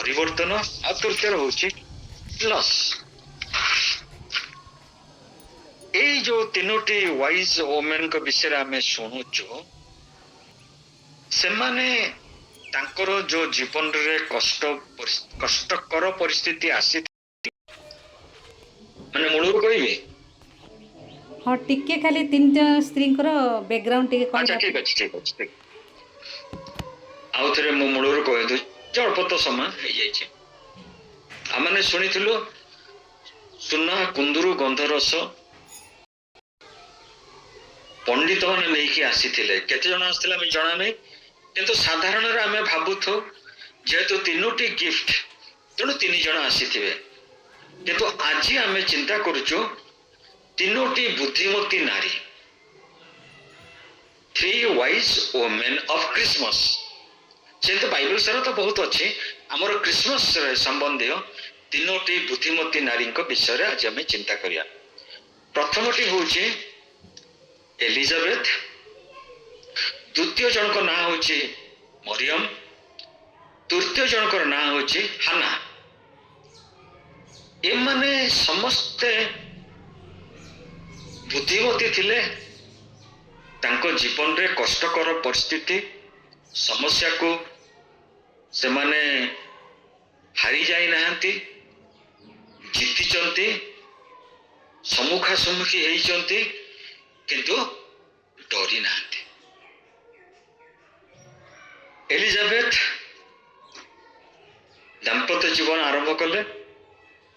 परिवर्तन आ तृतीय होची लॉस। ये जो तीनोटी वाइज वोमेन को विषय आम शुणुचु से माने तांकर जो जीवन रे कष्टकर परिस्थिति आसी माने मूलर कहबे हाँ टिके खाली तीन स्त्री बैकग्राउंड टिके अच्छा ठीक अच्छे ठीक अच्छे ठीक आउ थे मो मूलर कह दे अल्प तो समय हो जाए आम शुणी सुना कुंदरू गंधरस पंडित मैंने नहीं आसी केते जन आसते आम जना नहीं किंतु साधारण आम भावुथु जेहेतु तीनोटी गिफ्ट तेणु तीन जन आसी किंतु आज आम चिंता करुचु तीनोटी बुद्धिमती नारी three wise women of Christmas से तो बाइबल सारा तो बहुत अच्छे आमर क्रिसमस संबंधी तीनोटी बुद्धिमती नारी विषय आज आम चिंता करिया। प्रथमटी हूँ एलिजाबेथ, द्वितीय जनक ना हूँ मरियम, तृतीय जनक ना हूँ हाना। एमाने समस्ते बुद्धिमती थिले तांको जीवन रे कष्टकर परिस्थिति समस्या को से माने हारी जाई नहांती जीति चंती सम्मुखा सम्मुखी हेई चंती किंतु डरी नहांती। एलिजाबेथ दाम्पत्य जीवन आरंभ कले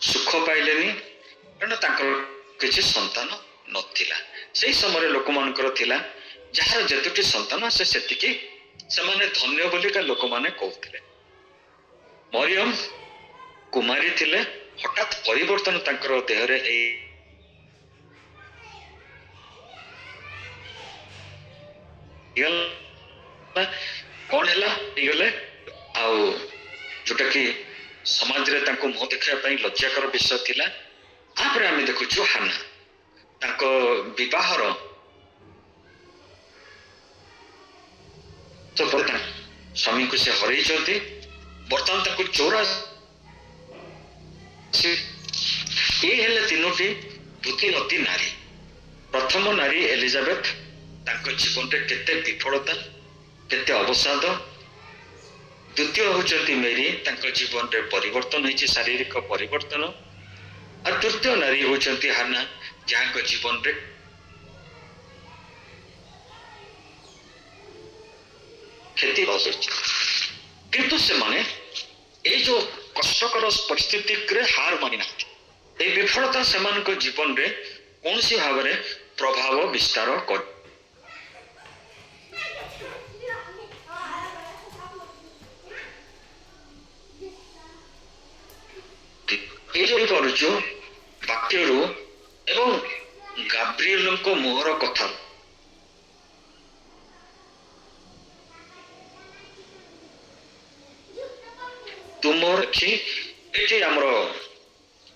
सुख पाइलेनी कारण तांकर किसी संतान नथिला। से समय लोक मानकर थिला जहार जतुटी संतान से सेतिकी से माने धन्य बोलिका लोक माने कहउथिले। मरियम कुमारी थिले हठात परिवर्तन तांकर देहरे कौन है आउ जोटा कि समाज रे तांको मुह देखा लज्जाकर विषय थिला। आपरे आमे देखुछु हाना तांको विवाहर तो स्वामी को से हरई चंती बर्तमान तांको 84 ये हेले तीनोटी बुद्धिमती नारी। प्रथम नारी एलिजाबेथ तांको जीवन रे केते विफलता केते अवसाद। द्वितीय होचंती मेरी तांको जीवन रे परिवर्तन होइछि शारीरिक परिवर्तन। और तृतीय नारी होचंती हाना जहाँ को जीवन रे क्षति होइछि किंतु से माने ए जो कष्टकर परिस्थिति रे हार मानि ना ए विफलता से मान को जीवन रे कौनसी भाव रे प्रभाव विस्तार कर वाक्य एवं गाब्रिएल को मोहर कथा तुमर ये आमर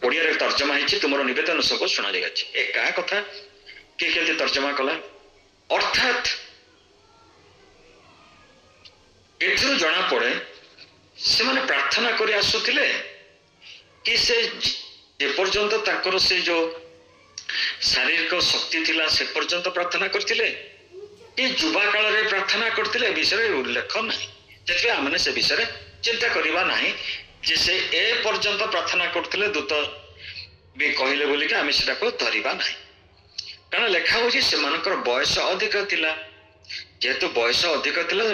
ओडिया रे तर्जमा है तुमर निवेदन सब शुणा जाए क्या कथा किए केमती तर्जमा कला अर्थात एथुरु जना पड़े से माने प्रार्थना करी आसुतिले कि से पर्यंत ताकर से जो शारीरिक शक्ति थिला से पर्यंत प्रार्थना करथिले कि युवा काल रे प्रार्थना करथिले विषय उल्लेख नाही जेते आमने से विषय चिंता करिबा नाही जे से ए पर्यंत प्रार्थना करथिले दूत भी कहिले बोली कि आमे सेटा को धरिबा नाही कारण लेखा होची से मानकर बयस अधिक थिला जेहेतु बयस अधिक थिला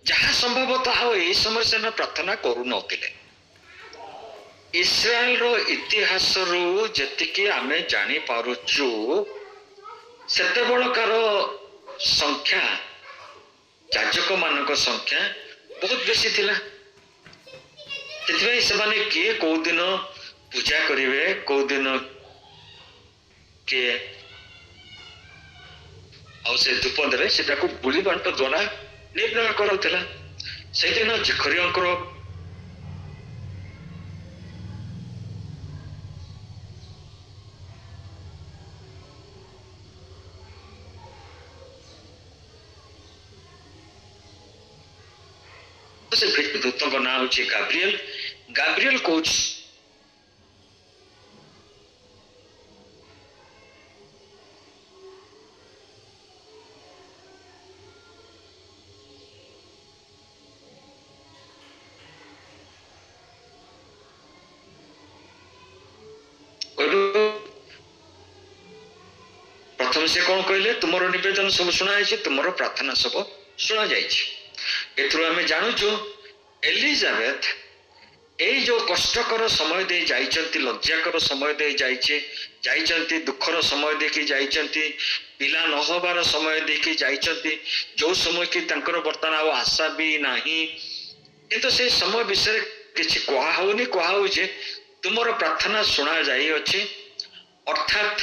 जहाँ संभवतः ए समय से प्रार्थना करू नथिले। इस्राएल रो इतिहास रो जतिके आमे जानी पारुचु सेते बळकार संख्या याजक मानक संख्या बहुत बेसी थिला। तेथि से माने किए को दिन पूजा करिवे को दिन के आ से धूप देवे सेटा को बुली बांट द्वारा निर्णय करथिला। से दिन जिखरियंकर से दूत ना हूँ गाब्रिएल ଗାବ୍ରିଏଲ କହୁଛି ପ୍ରଥମେ ସେ କଣ କହିଲେ, ତୁମର ନିବେଦନ ସବୁ ଶୁଣା ହେଇଛି, ତୁମର ପ୍ରାର୍ଥନା ସବୁ ଶୁଣା ଯାଇଛି। ଏଥିରୁ ଆମେ ଜାଣୁଛୁ ଏଲିଜାବେଥ ଏଇ ଯୋଉ କଷ୍ଟକର ସମୟ ଦେଇ ଯାଇଛନ୍ତି, ଲଜ୍ଜାକର ସମୟ ଦେଇ ଯାଇଛନ୍ତି, ଦୁଃଖର ସମୟ ଦେଇକି ଯାଇଛନ୍ତି, ପିଲା ନ ହବାର ସମୟ ଦେଇକି ଯାଇଛନ୍ତି, ଯୋଉ ସମୟ କି ତାଙ୍କର ବର୍ତ୍ତମାନ ଆଉ ଆଶା ବି ନାହିଁ, କିନ୍ତୁ ସେଇ ସମୟ ବିଷୟରେ କିଛି କୁହାହଉନି, କୁହାହଉଛି ତୁମର ପ୍ରାର୍ଥନା ଶୁଣା ଯାଇଅଛି। ଅର୍ଥାତ୍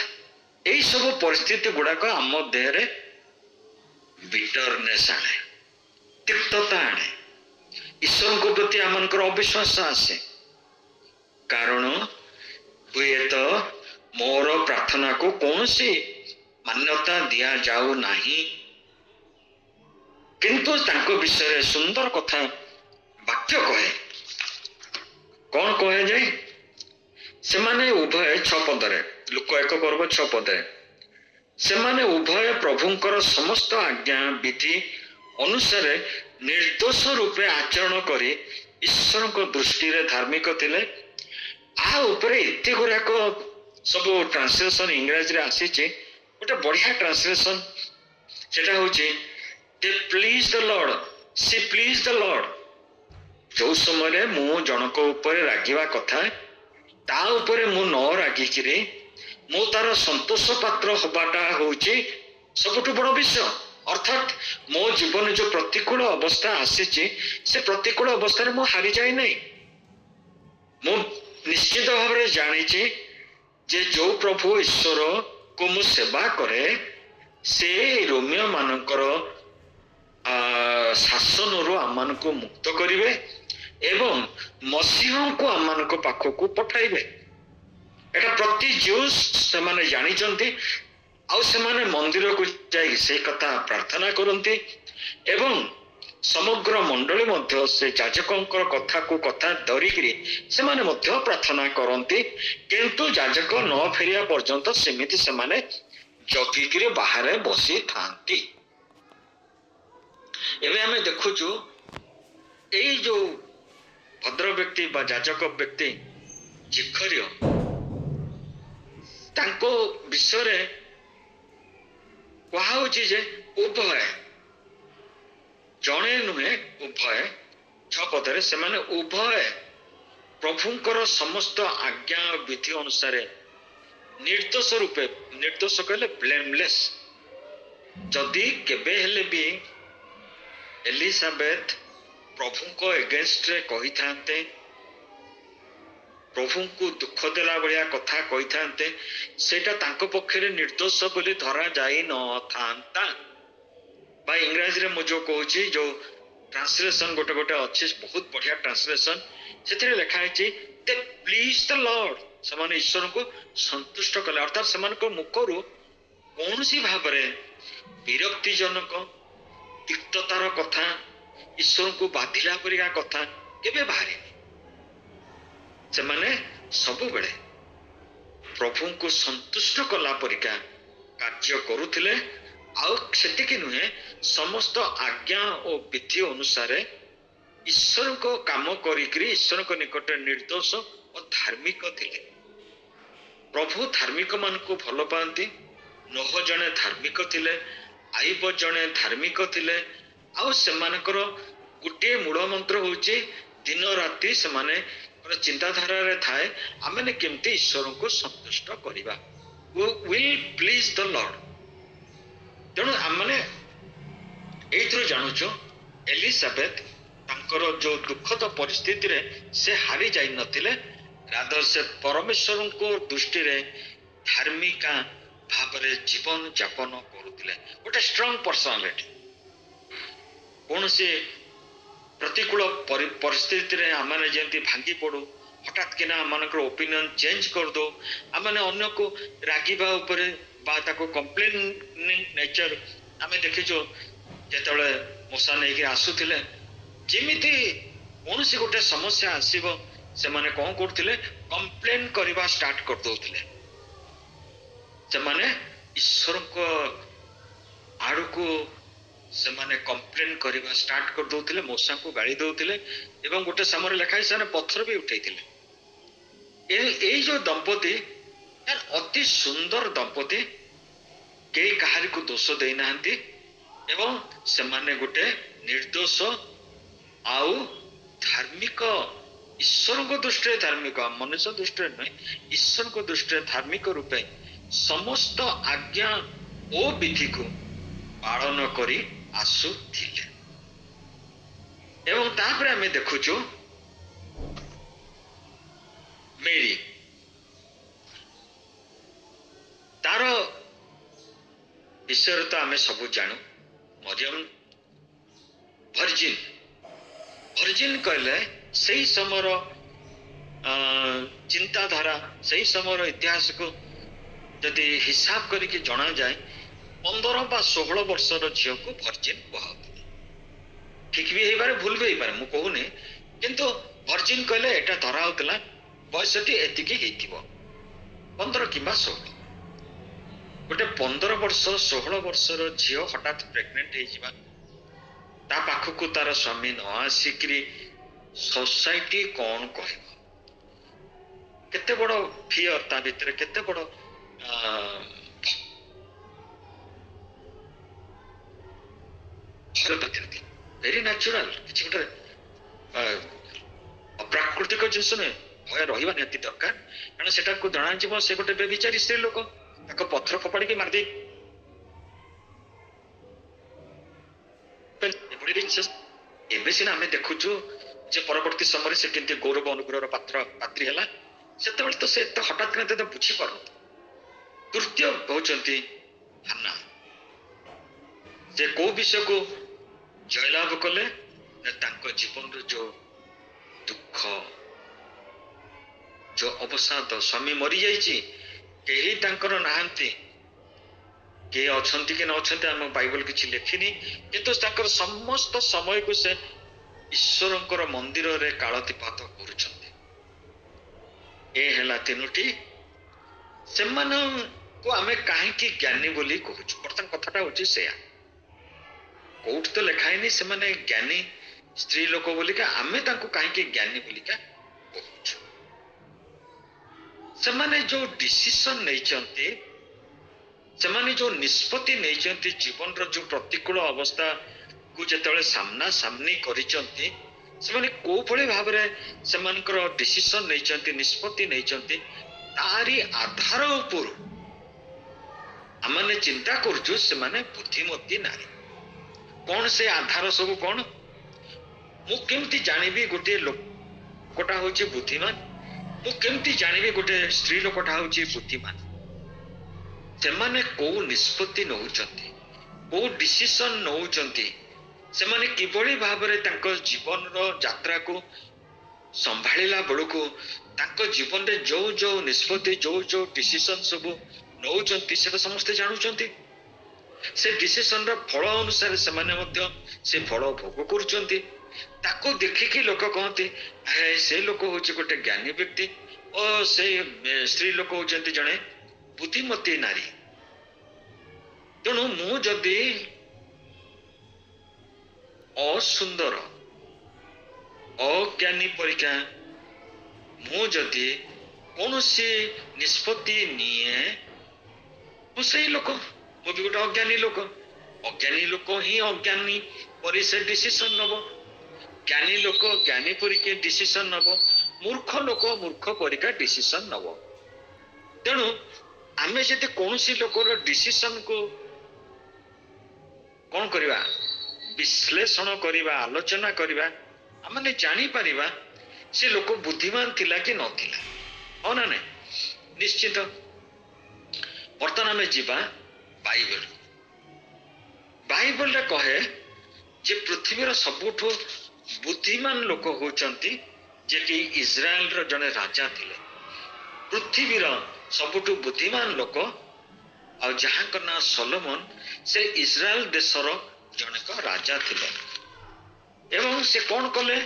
ଏଇ ସବୁ ପରିସ୍ଥିତି ଗୁଡାକ ଆମ ଦେହରେ ବିଟରନେସ୍ ଆଣେ, ତିକ୍ତତା ଆଣେ, ଈଶ୍ୱରଙ୍କ ପ୍ରତି ଆମମାନଙ୍କର ଅବିଶ୍ୱାସ ଆସେ। କାରଣ ହୁଏତ ମୋର ପ୍ରାର୍ଥନାକୁ କୌଣସି ମାନ୍ୟତା ଦିଆଯାଉ ନାହିଁ, କିନ୍ତୁ ତାଙ୍କ ବିଷୟରେ ସୁନ୍ଦର କଥା ବାକ୍ୟ କହେ। କଣ କୁହାଯାଏ? ସେମାନେ ଉଭୟ 6 ପଦରେ, ଲୁକ 1:6 ସେମାନେ ଉଭୟ ପ୍ରଭୁଙ୍କର ସମସ୍ତ ଆଜ୍ଞା ବିଧି ଅନୁସାରେ ନିର୍ଦ୍ଦୋଷ ରୂପେ ଆଚରଣ କରି ଈଶ୍ୱରଙ୍କ ଦୃଷ୍ଟିରେ ଧାର୍ମିକ ଥିଲେ। ଆ ଉପରେ ଏତେ ଗୁଡାକ ସବୁ ଟ୍ରାନ୍ସଲେସନ ଇଂରାଜୀରେ ଆସିଛି। ଗୋଟେ ବଢିଆ ଟ୍ରାନ୍ସଲେସନ ସେଟା ହଉଛି they please the lord, she please the lord. ଯୋଉ ସମୟରେ ମୁଁ ଜଣକ ଉପରେ ରାଗିବା କଥା, ତା ଉପରେ ମୁଁ ନ ରାଗିକିରି ମୁଁ ତାର ସନ୍ତୋଷ ପାତ୍ର ହବାଟା ହଉଛି ସବୁଠୁ ବଡ ବିଷୟ। ଅର୍ଥାତ୍ ମୋ ଜୀବନ ଯୋଉ ପ୍ରତିକୂଳ ଅବସ୍ଥା ଆସିଛି, ସେ ପ୍ରତିକୂଳ ଅବସ୍ଥାରେ ମୁଁ ହାରିଯାଇ ନାହିଁ। ମୁଁ ନିଶ୍ଚିତ ଭାବରେ ଜାଣିଛି ଯେ ଯୋଉ ପ୍ରଭୁ ଈଶ୍ୱରକୁ ମୁଁ ସେବା କରେ, ସେ ରୋମିଓ ମାନଙ୍କର ଶାସନରୁ ଆମମାନଙ୍କୁ ମୁକ୍ତ କରିବେ ଏବଂ ମସିହଙ୍କୁ ଆମମାନଙ୍କ ପାଖକୁ ପଠାଇବେ। ଏଟା ପ୍ରତି ଜିଉସ୍ ସେମାନେ ଜାଣିଛନ୍ତି, ଆଉ ସେମାନେ ମନ୍ଦିରକୁ ଯାଇ ସେଇ କଥା ପ୍ରାର୍ଥନା କରନ୍ତି ଏବଂ ସମଗ୍ର ମଣ୍ଡଳୀ ମଧ୍ୟ ସେ ଯାଜକଙ୍କର କଥାକୁ କଥା ଧରିକିରି ସେମାନେ ମଧ୍ୟ ପ୍ରାର୍ଥନା କରନ୍ତି। କିନ୍ତୁ ଯାଜକ ନ ଫେରିବା ପର୍ଯ୍ୟନ୍ତ ସେମିତି ସେମାନେ ଜଗିକିରି ବାହାରେ ବସିଥାନ୍ତି। ଏବେ ଆମେ ଦେଖୁଛୁ ଏଇ ଯୋଉ ଭଦ୍ର ବ୍ୟକ୍ତି ବା ଯାଜକ ବ୍ୟକ୍ତି ଜିଖରିୟ, ତାଙ୍କ ବିଷୟରେ କୁହାହଉଛି ଯେ ଉଭୟ, ଜଣେ ନୁହେଁ ଉଭୟ, 6 ପଦରେ ସେମାନେ ଉଭୟ ପ୍ରଭୁଙ୍କର ସମସ୍ତ ଆଜ୍ଞା ବିଧି ଅନୁସାରେ ନିର୍ଦ୍ଦୋଷ ରୂପେ, ନିର୍ଦ୍ଦୋଷ କହିଲେ ବ୍ଲେମଲେସ୍। ଯଦି କେବେ ହେଲେ ବି ଏଲିଜାବେଥ ପ୍ରଭୁଙ୍କ ଏଗେନଷ୍ଟରେ କହିଥାନ୍ତେ, ପ୍ରଭୁଙ୍କୁ ଦୁଃଖ ଦେଲା ଭଳିଆ କଥା କହିଥାନ୍ତେ, ସେଇଟା ତାଙ୍କ ପକ୍ଷରେ ନିର୍ଦ୍ଦୋଷ ବୋଲି ଧରା ଯାଇ ନଥାନ୍ତା। ବା ଇଂରାଜୀରେ ମୁଁ ଯୋଉ କହୁଛି, ଯୋଉ ଟ୍ରାନ୍ସଲେସନ ଗୋଟେ ଗୋଟେ ଅଛି, ବହୁତ ବଢିଆ ଟ୍ରାନ୍ସଲେସନ, ସେଥିରେ ଲେଖା ହେଇଛି ଦେ ପ୍ଲିଜ ଦ ଲର୍ଡ। ସେମାନେ ଈଶ୍ୱରଙ୍କୁ ସନ୍ତୁଷ୍ଟ କଲେ। ଅର୍ଥାତ୍ ସେମାନଙ୍କ ମୁଖରୁ କୌଣସି ଭାବରେ ବିରକ୍ତିଜନକ, ତିକ୍ତତାର କଥା, ଈଶ୍ୱରଙ୍କୁ ବାଧିଲା ପରିକା କଥା କେବେ ବାହାରିନି। ସେମାନେ ସବୁବେଳେ ପ୍ରଭୁଙ୍କୁ ସନ୍ତୁଷ୍ଟ କଲା ପରିକା କାର୍ଯ୍ୟ କରୁଥିଲେ। ଆଉ ସେତିକି ନୁହେଁ, ସମସ୍ତ ଆଜ୍ଞା ଓ ବିଧି ଅନୁସାରେ ଈଶ୍ୱରଙ୍କ କାମ କରିକିରି ଈଶ୍ୱରଙ୍କ ନିକଟରେ ନିର୍ଦ୍ଦୋଷ ଓ ଧାର୍ମିକ ଥିଲେ। ପ୍ରଭୁ ଧାର୍ମିକ ମାନଙ୍କୁ ଭଲ ପାଆନ୍ତି। ନୋହ ଜଣେ ଧାର୍ମିକ ଥିଲେ, ଆଇବ ଜଣେ ଧାର୍ମିକ ଥିଲେ। ଆଉ ସେମାନଙ୍କର ଗୋଟିଏ ମୂଳ ମନ୍ତ୍ର ହଉଛି, ଦିନ ରାତି ସେମାନେ ଚିନ୍ତାଧାରାରେ ଥାଏ, ଆମେ କେମିତି ଈଶ୍ୱରଙ୍କୁ ସନ୍ତୁଷ୍ଟ କରିବା, ୱିଲ୍ ପ୍ଲିଜ ଦ ଲର୍ଡ। ତେଣୁ ଆମେ ଏଇଥିରୁ ଜାଣୁଛୁ ଏଲିଜାବେଥ ତାଙ୍କର ଯୋଉ ଦୁଃଖଦ ପରିସ୍ଥିତିରେ ସେ ହାରି ଯାଇ ନଥିଲେ, ରାଦର ସେ ପରମେଶ୍ୱରଙ୍କ ଦୃଷ୍ଟିରେ ଧାର୍ମିକା ଭାବରେ ଜୀବନ ଯାପନ କରୁଥିଲେ। ଗୋଟେ ଷ୍ଟ୍ରଙ୍ଗ ପର୍ସନାଲିଟି। କୌଣସି ପ୍ରତିକୂଳ ପରିସ୍ଥିତିରେ ଆମେ ଯେମିତି ଭାଙ୍ଗି ପଡୁ, ହଠାତ୍ କିନା ଆମମାନଙ୍କର ଓପିନିଅନ ଚେଞ୍ଜ କରିଦଉ, ଆମେ ଅନ୍ୟକୁ ରାଗିବା ଉପରେ ବା ତାକୁ କମ୍ପ୍ଲେନିଂ ନେଚର ଆମେ ଦେଖିଛୁ। ଯେତେବେଳେ ମୂଷା ନେଇକି ଆସୁଥିଲେ, ଯେମିତି କୌଣସି ଗୋଟେ ସମସ୍ୟା ଆସିବ, ସେମାନେ କଣ କରୁଥିଲେ, କମ୍ପ୍ଲେନ କରିବା ଷ୍ଟାର୍ଟ କରିଦଉଥିଲେ। ସେମାନେ ଈଶ୍ୱରଙ୍କ ଆଡକୁ ସେମାନେ କମ୍ପ୍ଲେନ କରିବା ଷ୍ଟାର୍ଟ କରିଦଉଥିଲେ, ମୂଷାଙ୍କୁ ଗାଳି ଦଉଥିଲେ ଏବଂ ଗୋଟେ ସମୟରେ ଲେଖା ହେଇଛି ସେମାନେ ପଥର ବି ଉଠେଇଥିଲେ। ଏଇ ଯୋଉ ଦମ୍ପତି ଅତି ସୁନ୍ଦର ଦମ୍ପତି, କେହି କାହାରିକୁ ଦୋଷ ଦେଇନାହାନ୍ତି ଏବଂ ସେମାନେ ଗୋଟେ ନିର୍ଦ୍ଦୋଷ ଆଉ ଧାର୍ମିକ, ଈଶ୍ୱରଙ୍କ ଦୃଷ୍ଟିରେ ଧାର୍ମିକ, ମନୁଷ୍ୟ ଦୃଷ୍ଟିରେ ନୁହେଁ, ଈଶ୍ୱରଙ୍କ ଦୃଷ୍ଟିରେ ଧାର୍ମିକ ରୂପେ ସମସ୍ତ ଆଜ୍ଞା ଓ ବିଧିକୁ ପାଳନ କରି ଆସୁଥିଲେ। ଏବଂ ତାପରେ ଆମେ ଦେଖୁଛୁ ମେରୀ, ତାର ବିଷୟରେ ତ ଆମେ ସବୁ ଜାଣୁ। ମରିୟମ ଭର୍ଜିନ କହିଲେ ସେଇ ସମୟର ଚିନ୍ତାଧାରା, ସେଇ ସମୟର ଇତିହାସକୁ ଯଦି ହିସାବ କରିକି ଜଣାଯାଏ 15 ବା 16 ବର୍ଷର ଝିଅକୁ ଭର୍ଜିନ କୁହାଉଥିଲା। ଠିକ ବି ହେଇପାରେ, ଭୁଲ ବି ହେଇପାରେ, ମୁଁ କହୁନି, କିନ୍ତୁ ଭର୍ଜିନ କହିଲେ ଏଟା ଧରା ହଉଥିଲା ବୟସଟି ଏତିକି ହେଇଥିବ, 15 କିମ୍ବା 16। ଗୋଟେ 15 ବର୍ଷ 16 ବର୍ଷର ଝିଅ ହଠାତ୍ ପ୍ରେଗନେଣ୍ଟ ହେଇଯିବା, ତା ପାଖକୁ ତାର ସ୍ୱାମୀ ନ ଆସିକିରି ସୋସାଇଟି କଣ କହିବ, କେତେ ବଡ ଫିଅର ତା ଭିତରେ, କେତେ ବଡ ଭେରି ନ୍ୟାଚୁରାଲ, କିଛି ଗୋଟେ ଅପ୍ରାକୃତିକ ଜିନିଷ ନୁହେଁ, ଭୟ ରହିବା ନିହାତି ଦରକାର। କାରଣ ସେଟାକୁ ଜଣାଯିବ ସେ ଗୋଟେ ବ୍ୟଭିଚାରୀ ସ୍ତ୍ରୀ ଲୋକ, ତାକୁ ପଥର ଫୋପାଡ଼ିକି ମାରିଦେଇ ଏଭଳି ଜିନିଷ। ଏବେ ସିନା ଆମେ ଦେଖୁଛୁ ଯେ ପରବର୍ତ୍ତୀ ସମୟରେ ସେ କେମିତି ଗୌରବ ଅନୁଗ୍ରହର ପାତ୍ରୀ ହେଲା, ସେତେବେଳେ ତ ସେ ଏତେ ହଠାତ୍ କିନା ତ ବୁଝିପାରୁନ। ତୃତୀୟ ହଉଛନ୍ତି ହାନ୍ନା। ସେ କୋଉ ବିଷୟକୁ ଜୟଲାଭ କଲେ ନା ତାଙ୍କ ଜୀବନର ଯୋଉ ଦୁଃଖ, ଯୋଉ ଅବସାଦ, ସ୍ୱାମୀ ମରିଯାଇଛି, କେହି ତାଙ୍କର ନାହାନ୍ତି, କିଏ ଅଛନ୍ତି କି ନ ଅଛନ୍ତି ଆମ ବାଇବଲ କିଛି ଲେଖିନି, କିନ୍ତୁ ତାଙ୍କର ସମସ୍ତ ସମୟକୁ ସେ ଈଶ୍ୱରଙ୍କର ମନ୍ଦିରରେ କାଳତିପାତ କରୁଛନ୍ତି। ଏ ହେଲା ତିନୋଟି। ସେମାନଙ୍କୁ ଆମେ କାହିଁକି ଜ୍ଞାନୀ ବୋଲି କହୁଛୁ? ବର୍ତ୍ତମାନ କଥାଟା ହଉଛି ସେୟା, କୋଉଠି ତ ଲେଖା ହେଇନି ସେମାନେ ଜ୍ଞାନୀ ସ୍ତ୍ରୀ ଲୋକ ବୋଲିକା, ଆମେ ତାଙ୍କୁ କାହିଁକି ଜ୍ଞାନୀ ବୋଲିକା କହୁଛୁ? ସେମାନେ ଯୋଉ ଡିସିସନ ନେଇଛନ୍ତି, ସେମାନେ ଯୋଉ ନିଷ୍ପତ୍ତି ନେଇଛନ୍ତି, ଜୀବନର ଯୋଉ ପ୍ରତିକୂଳ ଅବସ୍ଥାକୁ ଯେତେବେଳେ ସାମ୍ନା ସାମ୍ନି କରିଛନ୍ତି, ସେମାନେ କୋଉ ଭଳି ଭାବରେ ସେମାନଙ୍କର ଡିସିସନ ନେଇଛନ୍ତି, ନିଷ୍ପତ୍ତି ନେଇଛନ୍ତି, ତାରି ଆଧାର ଉପରୁ ଆମେ ଚିନ୍ତା କରୁଛୁ ସେମାନେ ବୁଦ୍ଧିମତୀ ନାରୀ। କଣ ସେ ଆଧାର ସବୁ କଣ? ମୁଁ କେମିତି ଜାଣିବି ଗୋଟିଏ ଲୋକଟା ହଉଛି ବୁଦ୍ଧିମାନ? ମୁଁ କେମିତି ଜାଣିବି ଗୋଟେ ସ୍ତ୍ରୀ ଲୋକଟା ହଉଛି ବୁଦ୍ଧିମାନ? ସେମାନେ କୋଉ ନିଷ୍ପତ୍ତି ନଉଛନ୍ତି, କୋଉ ଡିସିସନ ନଉଛନ୍ତି, ସେମାନେ କିଭଳି ଭାବରେ ତାଙ୍କ ଜୀବନର ଯାତ୍ରାକୁ ସମ୍ଭାଳିଲା ବେଳକୁ ତାଙ୍କ ଜୀବନରେ ଯୋଉ ଯୋଉ ନିଷ୍ପତ୍ତି, ଯୋଉ ଯୋଉ ଡିସିସନ ସବୁ ନଉଛନ୍ତି, ସେଟା ସମସ୍ତେ ଜାଣୁଛନ୍ତି। ସେ ଡିସିସନର ଫଳ ଅନୁସାରେ ସେମାନେ ମଧ୍ୟ ସେ ଫଳ ଭୋଗ କରୁଛନ୍ତି। ତାକୁ ଦେଖିକି ଲୋକ କହନ୍ତି ସେ ଲୋକ ହଉଛି ଗୋଟେ ଜ୍ଞାନୀ ବ୍ୟକ୍ତି ଓ ସେ ସ୍ତ୍ରୀ ଲୋକ ହଉଛନ୍ତି ଜଣେ ବୁଦ୍ଧିମତୀ ନାରୀ। ତେଣୁ ମୁଁ ଯଦି ଅସୁନ୍ଦର, ଅଜ୍ଞାନୀ ପରିକା ମୁଁ ଯଦି କୌଣସି ନିଷ୍ପତ୍ତି ନିଏ, ମୁଁ ସେଇ ଲୋକ, ମୁଁ ବି ଗୋଟେ ଅଜ୍ଞାନୀ ଲୋକ। ଅଜ୍ଞାନୀ ଲୋକ ହିଁ ଅଜ୍ଞାନୀ ପରି ସେ ଡିସିସନ ନବ, ଜ୍ଞାନୀ ଲୋକ ଜ୍ଞାନୀ ପରିକା ଡିସିସନ ନବ, ମୂର୍ଖ ଲୋକ ମୂର୍ଖ ପରିକା ଡିସିସନ ନବ। ତେଣୁ ଆମେ ଯଦି କୌଣସି ଲୋକର ଡିସିସନକୁ କଣ କରିବା, ବିଶ୍ଳେଷଣ କରିବା, ଆଲୋଚନା କରିବା, ଆମେ ଜାଣିପାରିବା ସେ ଲୋକ ବୁଦ୍ଧିମାନ ଥିଲା କି ନଥିଲା, ହଁ ନା ନାଇଁ? ନିଶ୍ଚିତ। ବର୍ତ୍ତମାନ ଆମେ ଯିବା ବାଇବେଲ। ବାଇବେଲରେ କହେ ଯେ ପୃଥିବୀର ସବୁଠୁ ବୁଦ୍ଧିମାନ ଲୋକ ହଉଛନ୍ତି ଯେ କି ଇସ୍ରାଏଲର ଜଣେ ରାଜା ଥିଲେ। ପୃଥିବୀର ସବୁଠୁ ବୁଦ୍ଧିମାନ ଲୋକ ଆଉ ଯାହାଙ୍କ ନାଁ ସଲୋମନ, ସେ ଇସ୍ରାଏଲ ଦେଶର ଜଣକ ରାଜା ଥିଲେ। ଏବଂ ସେ କଣ କଲେ?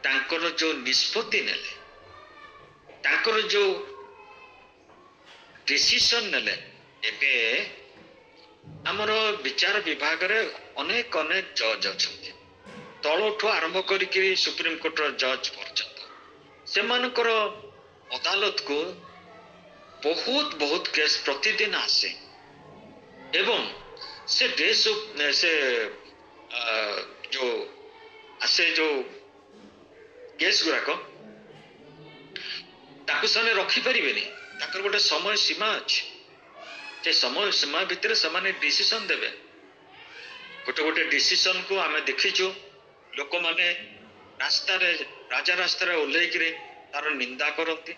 ତାଙ୍କର ଯୋଉ ନିଷ୍ପତ୍ତି ନେଲେ, ତାଙ୍କର ଯୋଉ ଡିସିସନ ନେଲେ, ଏବେ ଆମର ବିଚାର ବିଭାଗରେ ଅନେକ ଅନେକ ଜଜ୍ ଅଛନ୍ତି, ତଳଠୁ ଆରମ୍ଭ କରିକି ସୁପ୍ରିମକୋର୍ଟର ଜଜ୍ ପର୍ଯ୍ୟନ୍ତ। ସେମାନଙ୍କର ଅଦାଲତକୁ ବହୁତ ବହୁତ କେସ୍ ପ୍ରତିଦିନ ଆସେ ଏବଂ ସେ ସେ ଯୋଉ ଆସେ ଯୋଉ କେସ୍ ଗୁଡାକ ତାକୁ ସେମାନେ ରଖିପାରିବେନି, ତାଙ୍କର ଗୋଟେ ସମୟ ସୀମା ଅଛି। ସେ ସମୟ ସୀମା ଭିତରେ ସେମାନେ ଡିସିସନ ଦେବେ। ଗୋଟେ ଗୋଟେ ଡିସିସନକୁ ଆମେ ଦେଖିଛୁ, ଲୋକମାନେ ରାସ୍ତାରେ ରାଜା ରାସ୍ତାରେ ଓହ୍ଲେଇକିରି ତାର ନିନ୍ଦା କରନ୍ତି।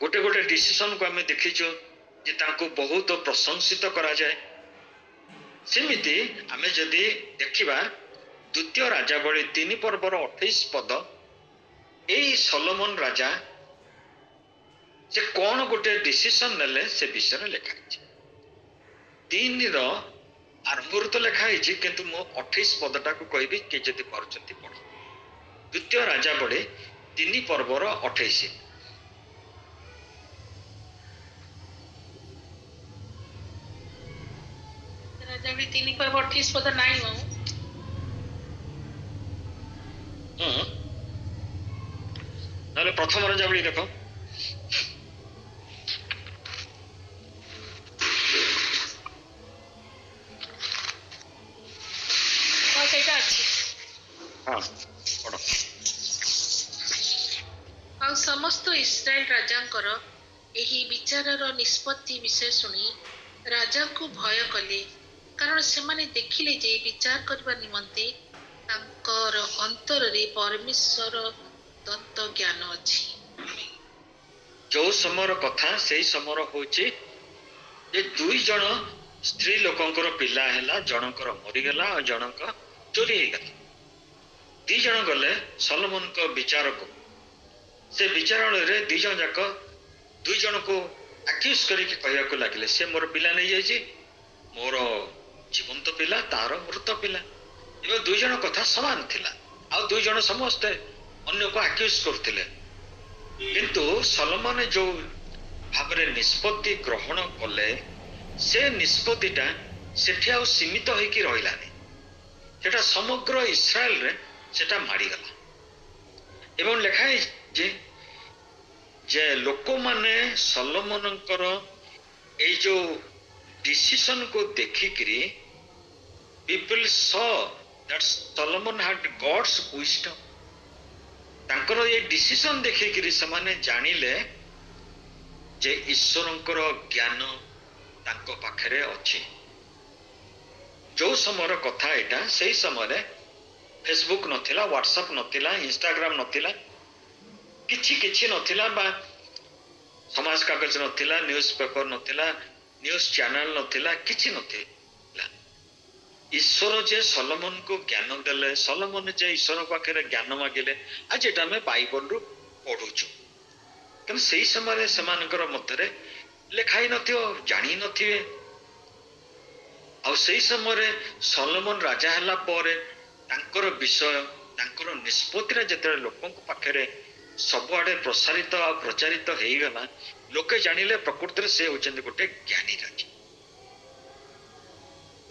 ଗୋଟେ ଗୋଟେ ଡିସିସନକୁ ଆମେ ଦେଖିଛୁ ଯେ ତାଙ୍କୁ ବହୁତ ପ୍ରଶଂସିତ କରାଯାଏ। ସେମିତି ଆମେ ଯଦି ଦେଖିବା ଦ୍ୱିତୀୟ ରାଜାବଳୀ 3 ପର୍ବର 28 ପଦ, ଏଇ ସଲୋମନ ରାଜା ସେ କଣ ଗୋଟେ ଡିସିସନ ନେଲେ ସେ ବିଷୟରେ ଲେଖା ହେଇଛି। 3ର ଆରମ୍ଭରୁ ତ ଲେଖା ହେଇଛି, କିନ୍ତୁ ମୁଁ 28 ପଦଟାକୁ କହିବି, କିଏ ଯଦି ପାରୁଛନ୍ତି ପଢ। ଦ୍ୱିତୀୟ ରାଜାବଳୀ 3 ପର୍ବର 28। ରାଜାବଳୀ 3 ପର୍ବ 28 ପଦ ନାହିଁ ମାମୁଁ। ନହେଲେ ପ୍ରଥମ ରାଜାବଳୀ ଦେଖ। ସେଇଟା ଅଛି। ହଁ ପଢ। ଆଉ ସମସ୍ତ ଇସ୍ରାଏଲ ରାଜାଙ୍କର ଏହି ବିଚାରର ନିଷ୍ପତ୍ତି ବିଷୟ ଶୁଣି ରାଜାଙ୍କୁ ଭୟ କଲେ, କାରଣ ସେମାନେ ଦେଖିଲେ ଯେ ବିଚାର କରିବା ନିମନ୍ତେ ତାଙ୍କର ଅନ୍ତରରେ ପରମେଶ୍ୱର ଦତ୍ତ ଜ୍ଞାନ ଅଛି। ଯୋଉ ସମୟର କଥା ସେଇ ସମୟର ହଉଛି ଯେ 2 ଜଣ ସ୍ତ୍ରୀ ଲୋକଙ୍କର ପିଲା ହେଲା, ଜଣଙ୍କର ମରିଗଲା ଆଉ ଜଣଙ୍କ ଚୋରି ହେଇଗଲା। 2 ଜଣ ଗଲେ ସଲୋମନଙ୍କ ବିଚାରକୁ। ସେ ବିଚାରଣୟରେ 2 ଜଣ ଯାକ 2 ଜଣକୁ ଆକ୍ୟୁଜ କରିକି କହିବାକୁ ଲାଗିଲେ, ସେ ମୋର ପିଲା ନେଇଯାଇଛି, ମୋର ଜୀବନ୍ତ ପିଲା, ତାର ମୃତ ପିଲା। ଏବେ 2 ଜଣ କଥା ସମାନ ଥିଲା, ଆଉ 2 ଜଣ ସମସ୍ତେ ଅନ୍ୟକୁ ଆକ୍ୟୁଜ କରୁଥିଲେ। କିନ୍ତୁ ସଲୋମନ ଯୋଉ ଭାବରେ ନିଷ୍ପତ୍ତି ଗ୍ରହଣ କଲେ, ସେ ନିଷ୍ପତ୍ତିଟା ସେଠି ଆଉ ସୀମିତ ହେଇକି ରହିଲାନି, ସେଟା ସମଗ୍ର ଇସ୍ରାଏଲରେ ସେଟା ମାଡ଼ିଗଲା। ଏବଂ ଲେଖା ହେଇଛି ଯେ ଲୋକମାନେ ସଲୋମନଙ୍କର ଏଇ ଯୋଉ ଡିସିସନକୁ ଦେଖିକିରି people saw that Solomon had God's wisdom. ତାଙ୍କର ଏଇ ଡିସିସନ ଦେଖିକିରି ସେମାନେ ଜାଣିଲେ ଯେ ଈଶ୍ୱରଙ୍କର ଜ୍ଞାନ ତାଙ୍କ ପାଖରେ ଅଛି। ଯୋଉ ସମୟର କଥା ଏଇଟା, ସେଇ ସମୟରେ ଫେସବୁକ୍ ନଥିଲା, ହ୍ୱାଟ୍ସଆପ୍ ନଥିଲା, ଇନଷ୍ଟାଗ୍ରାମ ନଥିଲା, କିଛି ନଥିଲା, ବା ସମାଜ କାଗଜ ନଥିଲା, ନ୍ୟୁଜ ପେପର ନଥିଲା, ନ୍ୟୁଜ ଚ୍ୟାନେଲ ନଥିଲା, କିଛି ନଥିଲା। ଈଶ୍ୱର ଯେ ସଲୋମନକୁ ଜ୍ଞାନ ଦେଲେ, ସଲୋମନ ଯେ ଈଶ୍ୱର ପାଖରେ ଜ୍ଞାନ ମାଗିଲେ, ଆଜି ଏଟା ଆମେ ବାଇବଲରୁ ପଢୁଛୁ। କିନ୍ତୁ ସେଇ ସମୟରେ ସେମାନଙ୍କର ମଧ୍ୟରେ ଲେଖା ହେଇ ନଥିବ, ଜାଣି ନଥିବେ। ଆଉ ସେଇ ସମୟରେ ସଲୋମନ ରାଜା ହେଲା ପରେ ତାଙ୍କର ବିଷୟ, ତାଙ୍କର ନିଷ୍ପତ୍ତିରେ ଯେତେବେଳେ ଲୋକଙ୍କ ପାଖରେ ସବୁଆଡେ ପ୍ରସାରିତ ଆଉ ପ୍ରଚାରିତ ହେଇଗଲା, ଲୋକେ ଜାଣିଲେ ପ୍ରକୃତରେ ସେ ହଉଛନ୍ତି ଗୋଟେ ଜ୍ଞାନୀ ରାଜା।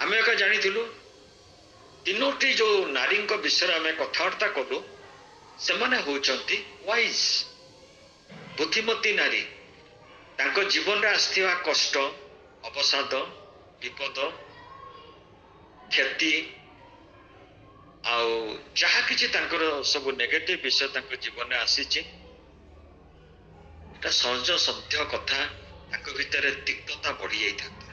ଆମେ ଏକା ଜାଣିଥିଲୁ 3ଟି ଯୋଉ ନାରୀଙ୍କ ବିଷୟରେ ଆମେ କଥାବାର୍ତ୍ତା କଲୁ, ସେମାନେ ହଉଛନ୍ତି ୱାଇଜ, ବୁଦ୍ଧିମତୀ ନାରୀ। ତାଙ୍କ ଜୀବନରେ ଆସିଥିବା କଷ୍ଟ, ଅବସାଦ, ବିପଦ, କ୍ଷତି ଆଉ ଯାହା କିଛି ତାଙ୍କର ସବୁ ନେଗେଟିଭ ବିଷୟ ତାଙ୍କ ଜୀବନରେ ଆସିଛି, এটা ସହଜ ସତ୍ୟ କଥା। ତାଙ୍କ ଭିତରେ ତିକ୍ତତା ବଢି ଯାଇଥାନ୍ତା,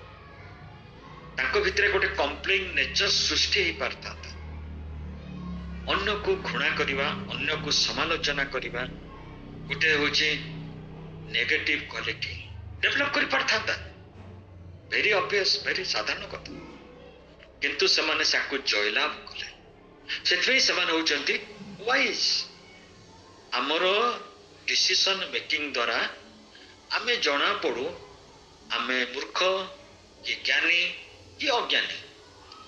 ତାଙ୍କ ଭିତରେ ଗୋଟେ କମ୍ପ୍ଲେନ ନେଚର ସୃଷ୍ଟି ହେଇପାରିଥାନ୍ତା। ଅନ୍ୟକୁ ଘୃଣା କରିବା, ଅନ୍ୟକୁ ସମାଲୋଚନା କରିବା ଗୋଟେ ହଉଛି ନେଗେଟିଭ କ୍ୱାଲିଟି ଡେଭଲପ କରିପାରିଥାନ୍ତା। ଭେରି ଅବଭିୟସ୍, ଭେରି ସାଧାରଣ କଥା। କିନ୍ତୁ ସେମାନେ ତାକୁ ଜୟଲାଭ କଲେ। ସେଥିପାଇଁ ସେମାନେ ହଉଛନ୍ତି ୱାଇଜ। ଆମର ଡିସିସନ ମେକିଂ ଦ୍ୱାରା ଆମେ ଜଣା ପଡୁ ଆମେ ମୂର୍ଖ କି ଜ୍ଞାନୀ କି ଅଜ୍ଞାନୀ।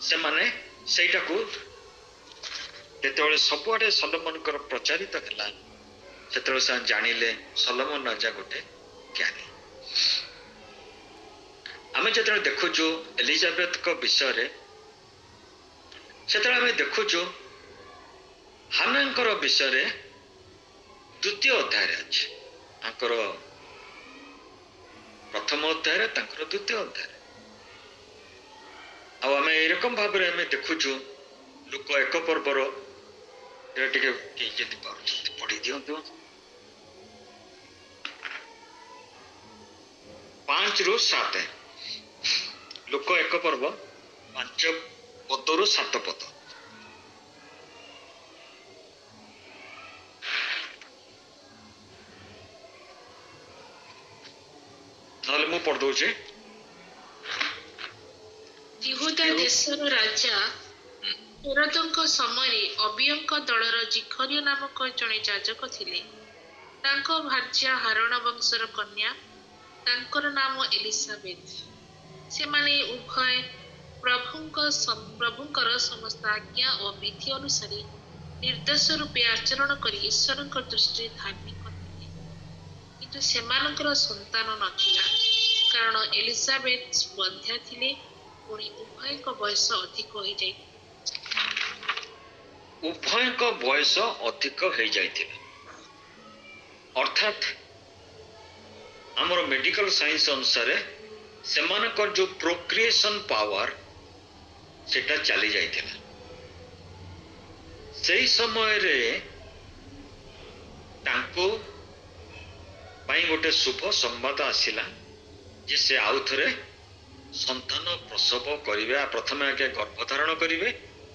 ସେମାନେ ସେଇଟାକୁ ଯେତେବେଳେ ସବୁଆଡେ ସଲୋମନଙ୍କର ପ୍ରଚାରିତ ହେଲା, ସେତେବେଳେ ସେମାନେ ଜାଣିଲେ ସଲୋମନ ରାଜା ଗୋଟେ ଜ୍ଞାନୀ। ଆମେ ଯେତେବେଳେ ଦେଖୁଛୁ ଏଲିଜାବେଥଙ୍କ ବିଷୟରେ, ସେତେବେଳେ ଆମେ ଦେଖୁଛୁ ହାନାଙ୍କର ବିଷୟରେ ଦ୍ୱିତୀୟ ଅଧ୍ୟାୟରେ ଅଛି, ତାଙ୍କର ପ୍ରଥମ ଅଧ୍ୟାୟରେ, ତାଙ୍କର ଦ୍ୱିତୀୟ ଅଧ୍ୟାୟରେ। ଆଉ ଆମେ ଏରକମ ଭାବରେ ଆମେ ଦେଖୁଛୁ ଲୋକ ଏକ ପର୍ବର, ଏଟା ଟିକେ କେହି ଯଦି ପାରୁଛନ୍ତି ପଢି ଦିଅନ୍ତୁ, 5-7 ଲୋକ ଏକ ପର୍ବ 5 ପଦରୁ 7 ପଦ। ନହେଲେ ମୁଁ ପଢିଦଉଛି। ଯିହୁଦା ଦେଶର ରାଜା ହେରୋଦଙ୍କ ସମୟରେ ଅବିୟଙ୍କ ଦଳର ଜିଖରିୟ ନାମକ ଜଣେ ଯାଜକ ଥିଲେ। ତାଙ୍କ ଭାର୍ଯ୍ୟା ହାରଣ ବଂଶର କନ୍ୟା, ତାଙ୍କର ନାମ ଏଲିସାବେଥ। ସେମାନେ ଉଭୟ ପ୍ରଭୁଙ୍କର ସମସ୍ତ ଆଜ୍ଞା ଓ ବିଧି ଅନୁସାରେ ନିର୍ଦ୍ଦୋଷ ରୂପେ ଆଚରଣ କରି ଈଶ୍ୱରଙ୍କ ଦୃଷ୍ଟିରେ ଧାର୍ମିକ ଥିଲେ। କିନ୍ତୁ ସେମାନଙ୍କର ସନ୍ତାନ ନଥିଲା, କାରଣ ଏଲିସାବେଥ ବନ୍ଧ୍ୟା ଥିଲେ, ପୁଣି ଉଭୟଙ୍କ ବୟସ ଅଧିକ ହୋଇଯାଇଥିଲା। ଅର୍ଥାତ୍ ଆମର ମେଡିକାଲ ସାଇନ୍ସ ଅନୁସାରେ ସେମାନଙ୍କର ଯୋଉ ପ୍ରୋକ୍ରିଏସନ ପାୱାର ସେଟା ଚାଲି ଯାଇଥିଲା। ସେଇ ସମୟରେ ତାଙ୍କୁ ପାଇଁ ଗୋଟେ ଶୁଭ ସମ୍ବାଦ ଆସିଲା ଯେ ସେ ଆଉ ଥରେ ସନ୍ତାନ ପ୍ରସବ କରିବେ। ପ୍ରଥମେ ଆଗେ ଗର୍ଭଧାରଣ କରିବେ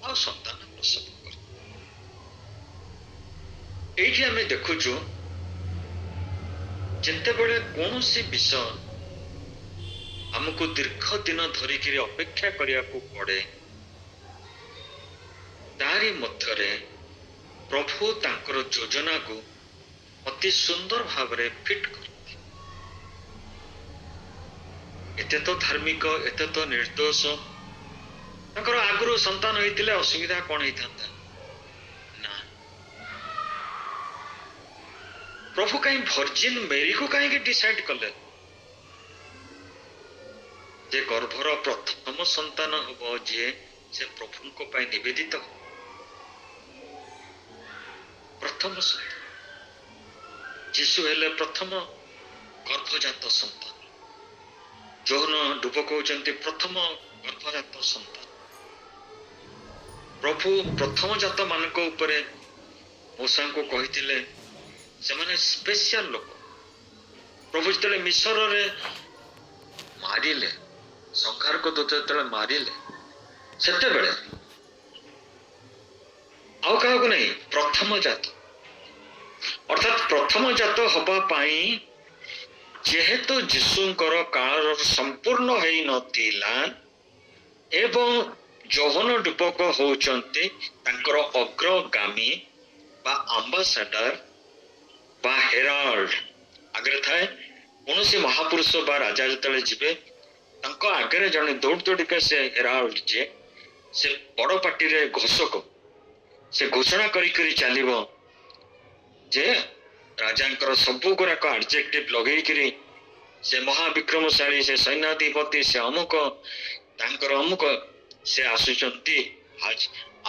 ଆଉ ସନ୍ତାନ ପ୍ରସବ କରିବେ। ଏଇଠି ଆମେ ଦେଖୁଛୁ ଯେତେବେଳେ କୌଣସି ବିଷୟ ଆମକୁ ଦୀର୍ଘ ଦିନ ଧରିକିରି ଅପେକ୍ଷା କରିବାକୁ ପଡେ, ତାରି ମଧ୍ୟରେ ପ୍ରଭୁ ତାଙ୍କର ଯୋଜନାକୁ ଅତି ସୁନ୍ଦର ଭାବରେ ଫିଟ୍ କରନ୍ତି। ଏତେ ତ ଧାର୍ମିକ, ଏତେ ତ ନିର୍ଦ୍ଦୋଷ, ତାଙ୍କର ଆଗରୁ ସନ୍ତାନ ହେଇଥିଲେ ଅସୁବିଧା କଣ ହେଇଥାନ୍ତା? ନା, ପ୍ରଭୁ କାହିଁ ଭର୍ଜିନ ମେରିକୁ କାହିଁକି ଡିସାଇଡ୍ କଲେ ଯେ ଗର୍ଭର ପ୍ରଥମ ସନ୍ତାନ ହବ ଯିଏ ସେ ପ୍ରଭୁଙ୍କ ପାଇଁ ନିବେଦିତ ହବ? ପ୍ରଥମ ସନ୍ତାନ ଯୀଶୁ ହେଲେ ପ୍ରଥମ ଗର୍ଭଜାତ ସନ୍ତାନ। ଯୋହନ ଡୁବ କହୁଛନ୍ତି ପ୍ରଥମ ଗର୍ଭଜାତ ସନ୍ତାନ। ପ୍ରଭୁ ପ୍ରଥମ ଜାତ ମାନଙ୍କ ଉପରେ ମୂଷାଙ୍କୁ କହିଥିଲେ ସେମାନେ ସ୍ପେଶିଆଲ ଲୋକ। ପ୍ରଭୁ ଯେତେବେଳେ ମିଶରରେ ମାରିଲେ, ସଂହାରକ ଦୂତ ଯେତେବେଳେ ମାରିଲେ, ସେତେବେଳେ ଆଉ କାହାକୁ ନାହିଁ, ପ୍ରଥମ ଜାତ। ଅର୍ଥାତ୍ ପ୍ରଥମ ଜାତ ହବା ପାଇଁ ଯେହେତୁ ଯୀଶୁଙ୍କର କାଳ ସମ୍ପୂର୍ଣ୍ଣ ହେଇନଥିଲା ଏବଂ ଯୋହନ ଡୁବକ ହଉଛନ୍ତି ତାଙ୍କର ଅଗ୍ରଗାମୀ ବା ଆମ୍ବାସାଡର ବା ହେରାଲ୍ଡ। ଆଗରେ ଥାଏ କୌଣସି ମହାପୁରୁଷ ବା ରାଜା ଯେତେବେଳେ ଯିବେ ତାଙ୍କ ଆଗରେ ଜଣେ ଦୌଡ଼ି ଦୌଡ଼ିକା ସେ ହେରାଲ୍ଡ ଯିଏ, ସେ ବଡ ପାଟିରେ ଘୋଷକ, ସେ ଘୋଷଣା କରି ଚାଲିବ ଯେ ରାଜାଙ୍କର ସବୁ ଗୁଡାକ ଆଡଜେକ୍ଟିଭ ଲଗେଇକିରି ସେ ମହାବିକ୍ରମଶାଳୀ, ସେ ସୈନ୍ୟାଧିପତି, ସେ ଅମୁକ, ତାଙ୍କର ଅମୁକ, ସେ ଆସୁଛନ୍ତି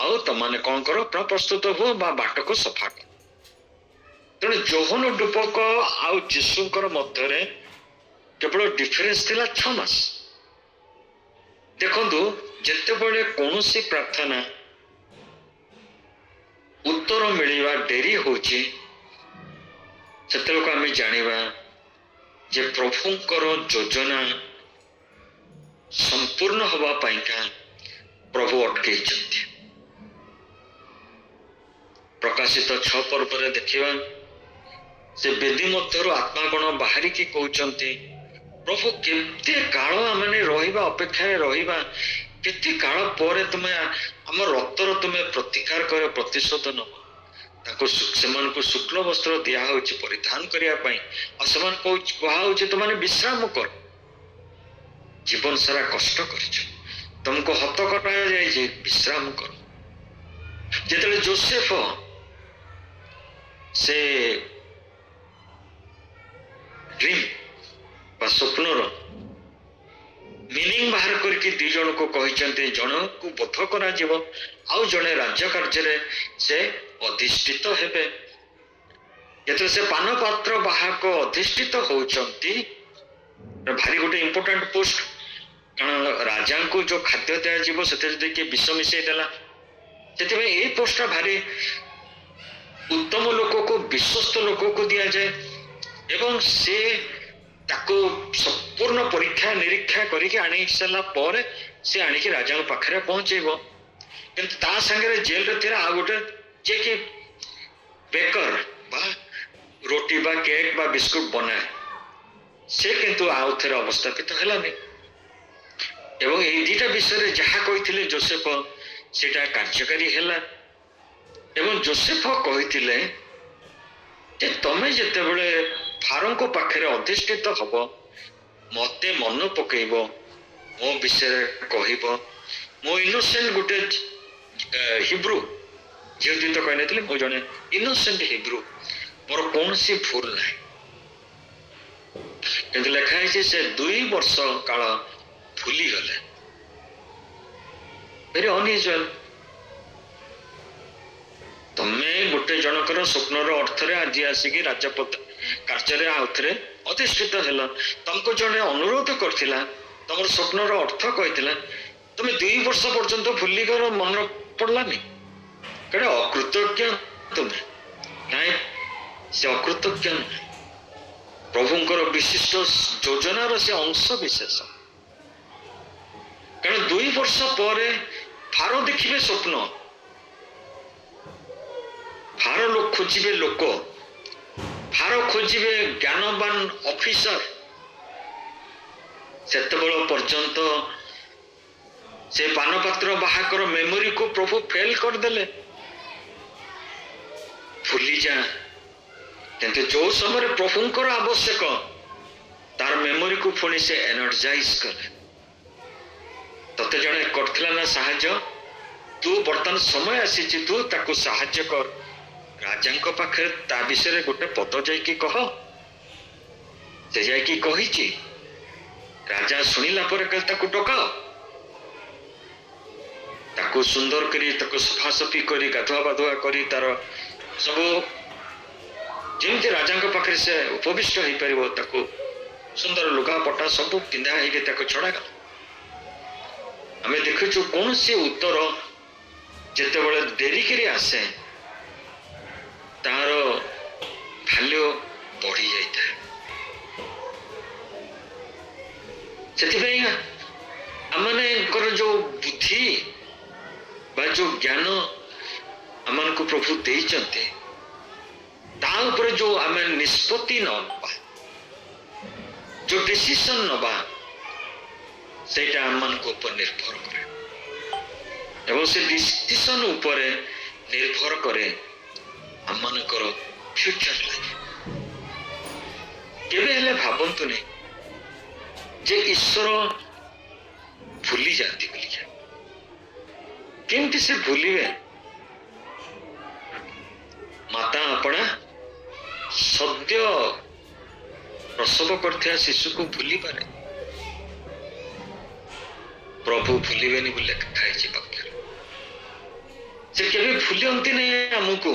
ଆଉ ତମାନେ କଣ କର, ପ୍ରସ୍ତୁତ ହୁଅ ବା ବାଟକୁ ସଫା କର। ତେଣୁ ଯୋହନ ଡୁବକ ଆଉ ଯୀଶୁଙ୍କର ମଧ୍ୟରେ କେବଳ ଡିଫରେନ୍ସ ଥିଲା 6 ମାସ। ଦେଖନ୍ତୁ, ଯେତେବେଳେ କୌଣସି ପ୍ରାର୍ଥନା ଉତ୍ତର ମିଳିବା ଡେରି ହଉଛି, ସେତେବେଳକୁ ଆମେ ଜାଣିବା ଯେ ପ୍ରଭୁଙ୍କର ଯୋଜନା ସମ୍ପୂର୍ଣ୍ଣ ହବା ପାଇଁକା ପ୍ରଭୁ ଅଟକେଇଛନ୍ତି। ପ୍ରକାଶିତ 6 ପର୍ବରେ ଦେଖିବା, ସେ ବେଦୀ ମଧ୍ୟରୁ ଆତ୍ମାଗଣ ବାହାରିକି କହୁଛନ୍ତି, ପ୍ରଭୁ କେତେ କାଳ ଆମେ ରହିବା, ଅପେକ୍ଷାରେ ରହିବା, କେତେ କାଳ ପରେ ତୁମେ ଆମ ରକ୍ତର ତୁମେ ପ୍ରତିକାର କର, ପ୍ରତିଶୋଧ ନବ। ତାଙ୍କୁ ସେମାନଙ୍କୁ ଶୁକ୍ଳ ବସ୍ତ୍ର ଦିଆହଉଛି ପରିଧାନ କରିବା ପାଇଁ, ଆଉ ସେମାନଙ୍କୁ କୁହାହଉଛି ତୁମେ ବିଶ୍ରାମ କର। ଜୀବନ ସାରା କଷ୍ଟ କରିଛ, ତମକୁ ହତ କରାଯାଇଛି, ବିଶ୍ରାମ କର। ଯେତେବେଳେ ଯୋସେଫ ସେ ଡ୍ରିମ୍ ବା ସ୍ୱପ୍ନର ମିନିଂ ବାହାର କରିକି ଦି ଜଣକୁ କହିଛନ୍ତି, ଜଣକୁ ବଧ କରାଯିବ ଆଉ ଜଣେ ରାଜ୍ୟ କାର୍ଯ୍ୟରେ ସେ ଅଧିଷ୍ଠିତ ହେବେ। ଯେତେବେଳେ ସେ ପାନପାତ୍ର ବାହକ ଅଧିଷ୍ଠିତ ହଉଛନ୍ତି, ଭାରି ଗୋଟେ ଇମ୍ପୋର୍ଟାଣ୍ଟ ପୋଷ୍ଟ, କାରଣ ରାଜାଙ୍କୁ ଯୋଉ ଖାଦ୍ୟ ଦିଆଯିବ ସେଥିରେ ଯଦି କିଏ ବିଷ ମିଶେଇ ଦେଲା, ସେଥିପାଇଁ ଏଇ ପୋଷ୍ଟଟା ଭାରି ଉତ୍ତମ ଲୋକକୁ, ବିଶ୍ୱସ୍ତ ଲୋକକୁ ଦିଆଯାଏ ଏବଂ ସେ ତାକୁ ସମ୍ପୂର୍ଣ୍ଣ ପରୀକ୍ଷା ନିରୀକ୍ଷା କରିକି ଆଣି ସାରିଲା ପରେ ସେ ଆଣିକି ରାଜାଙ୍କ ପାଖରେ ପହଞ୍ଚେଇବ। କିନ୍ତୁ ତା ସାଙ୍ଗରେ ଜେଲରେ ଥିଲା ଆଉ ଗୋଟେ ଯିଏକି ବେକର ବା ରୋଟି ବା କେକ୍ ବା ବିସ୍କୁଟ ବନାଏ, ସେ କିନ୍ତୁ ଆଉ ଥରେ ଅବସ୍ଥାପିତ ହେଲାନି। ଏବଂ ଏଇ ଦିଟା ବିଷୟରେ ଯାହା କହିଥିଲେ ଯୋସେଫ ସେଟା କାର୍ଯ୍ୟକାରୀ ହେଲା। ଏବଂ ଯୋସେଫ କହିଥିଲେ ଯେ ତମେ ଯେତେବେଳେ ଫାରୋଙ୍କ ପାଖରେ ଅଧିଷ୍ଠିତ ହବ, ମତେ ମନେ ପକେଇବ, ମୋ ବିଷୟରେ କହିବ, ମୁଁ ଇନୋସେଣ୍ଟ ଗୋଟେ ହିବ୍ରୁ ଯେହେତୁ ତ କହିନଥିଲି, ମୁଁ ଜଣେ ଇନୋସେଣ୍ଟ ହିବ୍ରୁ, ମୋର କୌଣସି ଭୁଲ ନାହିଁ। କିନ୍ତୁ ଲେଖା ହେଇଛି ସେ 2 ବର୍ଷ କାଳ ଭୁଲିଗଲେ। Very unusual. ତମେ ଗୋଟେ ଜଣଙ୍କର ସ୍ୱପ୍ନର ଅର୍ଥରେ ଆଜି ଆସିକି ରାଜପଥ କାର୍ଯ୍ୟରେ ଆଉଥରେ ଅଧିଷ୍ଠିତ ହେଲ। ତମକୁ ଜଣେ ଅନୁରୋଧ କରିଥିଲା, ତମର ସ୍ୱପ୍ନର ଅର୍ଥ କହିଥିଲା, ତମେ 2 ବର୍ଷ ପର୍ଯ୍ୟନ୍ତ ଭୁଲିଗଲ, ମନେ ପଡିଲାନି। କେଡେ ଅକୃତଜ୍ଞ ତୁମେ। ନାଇଁ, ସେ ଅକୃତଜ୍ଞ ନୁହେଁ, ପ୍ରଭୁଙ୍କର ବିଶିଷ୍ଟ ଯୋଜନାର ସେ ଅଂଶ ବିଶେଷ। କାରଣ 2 ବର୍ଷ ପରେ ଫାରୋ ଦେଖିବେ ସ୍ୱପ୍ନ, ଫାରୋ ଖୋଜିବେ ଲୋକ, ଫାରୋ ଖୋଜିବେ ଜ୍ଞାନବାନ ଅଫିସର। ସେତେବେଳ ପର୍ଯ୍ୟନ୍ତ ସେ ପାନପାତ୍ର ବାହାକର ମେମୋରିକୁ ପ୍ରଭୁ ଫେଲ କରିଦେଲେ, ଭୁଲିଯା। କିନ୍ତୁ ଯୋଉ ସମୟରେ ପ୍ରଭୁଙ୍କର ଆବଶ୍ୟକ, ତାର ମେମୋରିକୁ ପୁଣି ସେ ଏନର୍ଜାଇଜ କଲେ। ତତେ ଜଣେ କରିଥିଲା ନା ସାହାଯ୍ୟ, ତୁ ବର୍ତ୍ତମାନ ସମୟ ଆସିଛି, ତୁ ତାକୁ ସାହାଯ୍ୟ କର। ରାଜାଙ୍କ ପାଖରେ ତା ବିଷୟରେ ଗୋଟେ ପଦ ଯାଇକି କହ। ସେ ଯାଇକି କହିଛି, ରାଜା ଶୁଣିଲା ପରେ କହିଲେ ତାକୁ ଡକାଅ, ତାକୁ ସୁନ୍ଦର କରି, ତାକୁ ସଫାସଫି କରି, ଗାଧୁଆ ପାଧୁଆ କରି, ତାର ସବୁ ଯେମିତି ରାଜାଙ୍କ ପାଖରେ ସେ ଉପବିଷ୍ଟ ହେଇପାରିବ, ତାକୁ ସୁନ୍ଦର ଲୁଗାପଟା ସବୁ ପିନ୍ଧା ହେଇକି ତାକୁ ଛଡାଗଲା। ଆମେ ଦେଖୁଛୁ କୌଣସି ଉତ୍ତର ଯେତେବେଳେ ଡେରିକିରି ଆସେ, ତାର ଭାଲ୍ୟୁ ବଢି ଯାଇଥାଏ। ସେଥିପାଇଁ ଆମମାନଙ୍କର ଯୋଉ ବୁଦ୍ଧି ବା ଯୋଉ ଜ୍ଞାନ ଆମମାନଙ୍କୁ ପ୍ରଭୁ ଦେଇଛନ୍ତି, ତା ଉପରେ ଯୋଉ ଆମେ ନିଷ୍ପତ୍ତି ନବା, ଯୋଉ ଡିସିସନ ନବା, ସେଇଟା ଆମମାନଙ୍କ ଉପରେ ନିର୍ଭର କରେ ଏବଂ ସେ ଡିସିସନ ଉପରେ ନିର୍ଭର କରେ ଆମମାନଙ୍କର ଫ୍ୟୁଚର ଲାଇଫ। କେବେ ହେଲେ ଭାବନ୍ତୁନି ଯେ ଈଶ୍ୱର ଭୁଲି ଯାଆନ୍ତି ବୋଲିକା। କେମିତି ସେ ଭୁଲିବେ? ମାତା ଆପଣା ସଦ୍ୟ ପ୍ରସବ କରିଥିବା ଶିଶୁକୁ ଭୁଲି ପାରେ, ପ୍ରଭୁ ଭୁଲିବେନି ବୋଲି ଲେଖା ହେଇଛି ବାକ୍ୟରେ। ସେ କେବେ ଭୁଲନ୍ତି ନାହିଁ ଆମକୁ,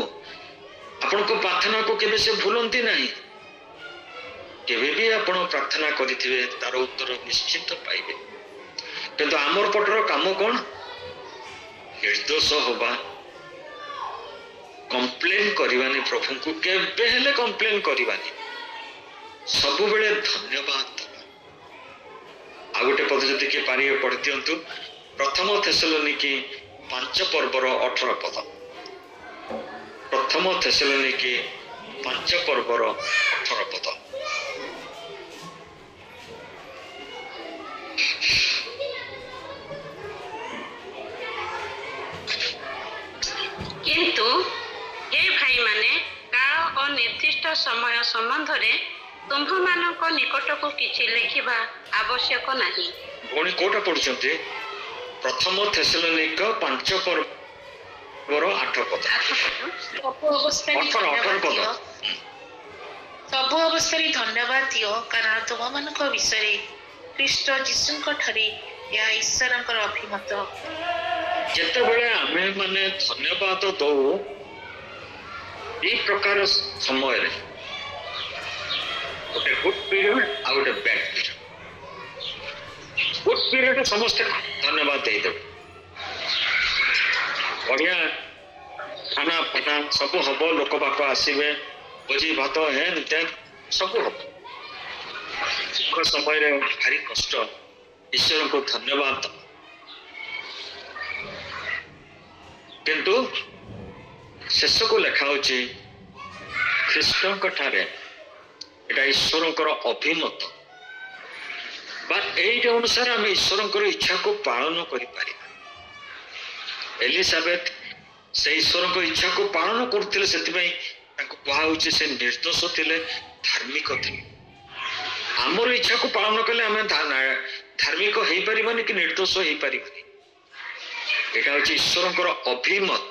ଆପଣଙ୍କ ପ୍ରାର୍ଥନାକୁ କେବେ ସେ ଭୁଲନ୍ତି ନାହିଁ। କେବେ ବି ଆପଣ ପ୍ରାର୍ଥନା କରିଥିବେ, ତାର ଉତ୍ତର ନିଶ୍ଚିତ ପାଇବେ। କିନ୍ତୁ ଆମର ପଟର କାମ କଣ? ନିର୍ଦ୍ଦୋଷ ହବା, କମ୍ପ୍ଲେନ କରିବାନି, ପ୍ରଭୁଙ୍କୁ କେବେ ହେଲେ କମ୍ପ୍ଲେନ କରିବାନି, ସବୁବେଳେ ଧନ୍ୟବାଦ ଦେବା। ଆଉ ଗୋଟେ ପଦ ଯଦି କିଏ ପାରିବେ ପଢି ଦିଅନ୍ତୁ, 1 ଥେସଲୋନିକି 5 ପର୍ବର 18 ପଦ। 1 ଥେସଲୋନିକି 5 ପର୍ବର 18 ପଦ। କିନ୍ତୁ ହେ ଭାଇମାନେ, କାଳ ଓ ନିର୍ଦ୍ଦିଷ୍ଟ ସମୟ ସମ୍ବନ୍ଧରେ ତୁମ୍ଭମାନଙ୍କ ନିକଟକୁ କିଛି ଲେଖିବା ଆବଶ୍ୟକ ନାହିଁ। ଭଉଣୀ କୋଉଟା ପଢୁଛନ୍ତି? 1 ଥେସଲୋନିକ 5 ପର୍ବ 8 ପଦ। ସବୁ ଅବସ୍ଥାରେ 18 ପଦ। ଧନ୍ୟବାଦ ଦିଅ। ସବୁ ଅବସ୍ଥାରେ ଧନ୍ୟବାଦ ଦିଅ କାରଣ ତୁମମାନଙ୍କ ବିଷୟରେ ଖ୍ରୀଷ୍ଟ ଯୀଶୁଙ୍କ ଠାରେ ଏହା ଈଶ୍ୱରଙ୍କର ଅଭିମତ। ଯେତେବେଳେ ଆମେ ମାନେ ଧନ୍ୟବାଦ ଦଉ ଏଇ ପ୍ରକାର ସମୟରେ ଗୋଟେ ଗୁଡ୍ ପିରିୟଡ ଆଉ ଗୋଟେ ବ୍ୟାଡ୍ ପିରିୟଡ। ଗୁଡ୍ ପିରିୟଡ ସମସ୍ତେ ଧନ୍ୟବାଦ ଦେଇଦେବେ, ବଢିଆ ଖାନା ପାନା ସବୁ ହବ, ଲୋକ ବାକ ଆସିବେ, ଭୋଜି ଭାତ ହେନ୍ ତେନ୍ ସବୁ ହବ। ଦୁଃଖ ସମୟରେ ଭାରି କଷ୍ଟ, ଈଶ୍ୱରଙ୍କୁ ଧନ୍ୟବାଦ ଦବ। କିନ୍ତୁ ଶେଷକୁ ଲେଖା ହଉଛି ଖ୍ରୀଷ୍ଟଙ୍କ ଠାରେ ଏଇଟା ଈଶ୍ୱରଙ୍କର ଅଭିମତ ବା ଏଇଟା ଅନୁସାରେ ଆମେ ଈଶ୍ୱରଙ୍କର ଇଚ୍ଛାକୁ ପାଳନ କରିପାରିବା। ଏଲିସାବେଥ ସେ ଈଶ୍ୱରଙ୍କ ଇଚ୍ଛାକୁ ପାଳନ କରୁଥିଲେ, ସେଥିପାଇଁ ତାଙ୍କୁ କୁହାହଉଛି ସେ ନିର୍ଦ୍ଦୋଷ ଥିଲେ, ଧାର୍ମିକ ଥିଲେ। ଆମର ଇଚ୍ଛାକୁ ପାଳନ କଲେ ଆମେ ଧାର୍ମିକ ହେଇପାରିବାନି କି ନିର୍ଦ୍ଦୋଷ ହେଇପାରିବାନି। ଏଇଟା ହଉଛି ଈଶ୍ୱରଙ୍କର ଅଭିମତ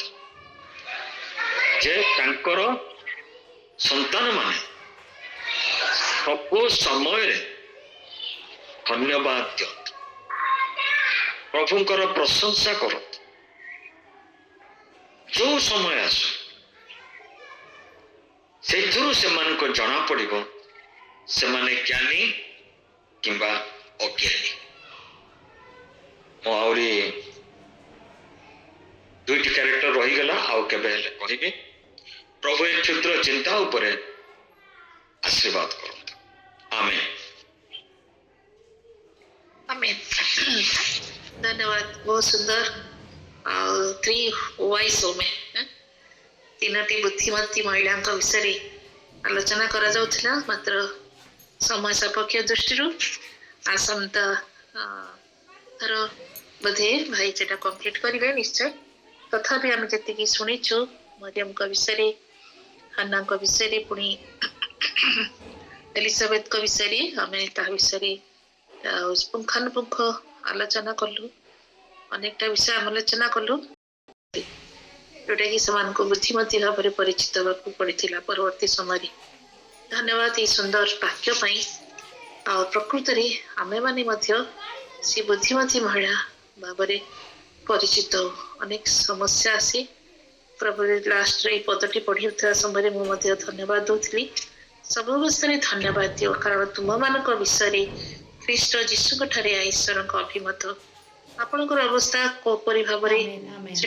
ଯେ ତାଙ୍କର ସନ୍ତାନ ମାନେ ସବୁ ସମୟରେ ଧନ୍ୟବାଦ ଦିଅନ୍ତୁ, ପ୍ରଭୁଙ୍କର ପ୍ରଶଂସା କରନ୍ତୁ। ଯୋଉ ସମୟ ଆସୁ ସେଇଥିରୁ ସେମାନଙ୍କୁ ଜଣା ପଡିବ ସେମାନେ ଜ୍ଞାନୀ କିମ୍ବା ଅଜ୍ଞାନୀ। ମୁଁ ଆହୁରି 2ଟି କ୍ୟାରେକ୍ଟର ରହିଗଲା, ଆଉ କେବେ ହେଲେ କହିବି। ପ୍ରଭୁ ଏ କ୍ଷୁଦ୍ର ଚିନ୍ତା ଉପରେ ଆଶୀର୍ବାଦ କରନ୍ତୁ। ଆମେନ୍। ଆମେନ୍। ଧନ୍ୟବାଦ, ବହୁତ ସୁନ୍ଦର। ଆଉ 3 ୱାଇସ୍ ଓମେନ୍, 3ଟି ବୁଦ୍ଧିମତୀ ମହିଳାଙ୍କ ବିଷୟରେ ଆଲୋଚନା କରାଯାଉଥିଲା, ମାତ୍ର ସମୟ ସପକ୍ଷ ଦୃଷ୍ଟିରୁ ଆସନ୍ତା ଥର ବୋଧେ ଭାଇ ସେଟା କମ୍ପ୍ଲିଟ୍ କରିବେ ନିଶ୍ଚୟ। ତଥାପି ଆମେ ଯେତିକି ଶୁଣିଛୁ ମରିୟମଙ୍କ ବିଷୟରେ, ହାନ୍ନାଙ୍କ ବିଷୟରେ, ପୁଣି ଏଲିସାବେଥଙ୍କ ବିଷୟରେ, ଆମେ ତାହା ବିଷୟରେ ପୁଙ୍ଖାନୁପୁଙ୍ଖ ଆଲୋଚନା କଲୁ। ଅନେକଟା ବିଷୟ ଆଲୋଚନା କଲୁ ଯୋଉଟାକି ସେମାନଙ୍କୁ ବୁଦ୍ଧିମତୀ ଭାବରେ ପରିଚିତ ହେବାକୁ ପଡିଥିଲା ପରବର୍ତ୍ତୀ ସମୟରେ। ଧନ୍ୟବାଦ ଏଇ ସୁନ୍ଦର ବାକ୍ୟ ପାଇଁ। ଆଉ ପ୍ରକୃତରେ ଆମେମାନେ ମଧ୍ୟ ସେ ବୁଦ୍ଧିମତୀ ମହିଳା ଭାବରେ ପରିଚିତ। ଅନେକ ସମସ୍ୟା ଆସି ପ୍ରଭୁ ଲାଷ୍ଟରେ ଏଇ ପଦଟି ପଢିଥିବା ସମୟରେ ମୁଁ ମଧ୍ୟ ଧନ୍ୟବାଦ ଦଉଥିଲି। ସବୁ ଅବସ୍ଥାରେ ଧନ୍ୟବାଦ ଦିଅ କାରଣ ତୁମମାନଙ୍କ ବିଷୟରେ ଖ୍ରୀଷ୍ଟ ଯୀଶୁଙ୍କ ଠାରେ ଈଶ୍ୱରଙ୍କ ଅଭିମତ। ଆପଣଙ୍କର ଅବସ୍ଥା କୋପରି ଭାବରେ ଆମେନ୍, ଆମେନ୍।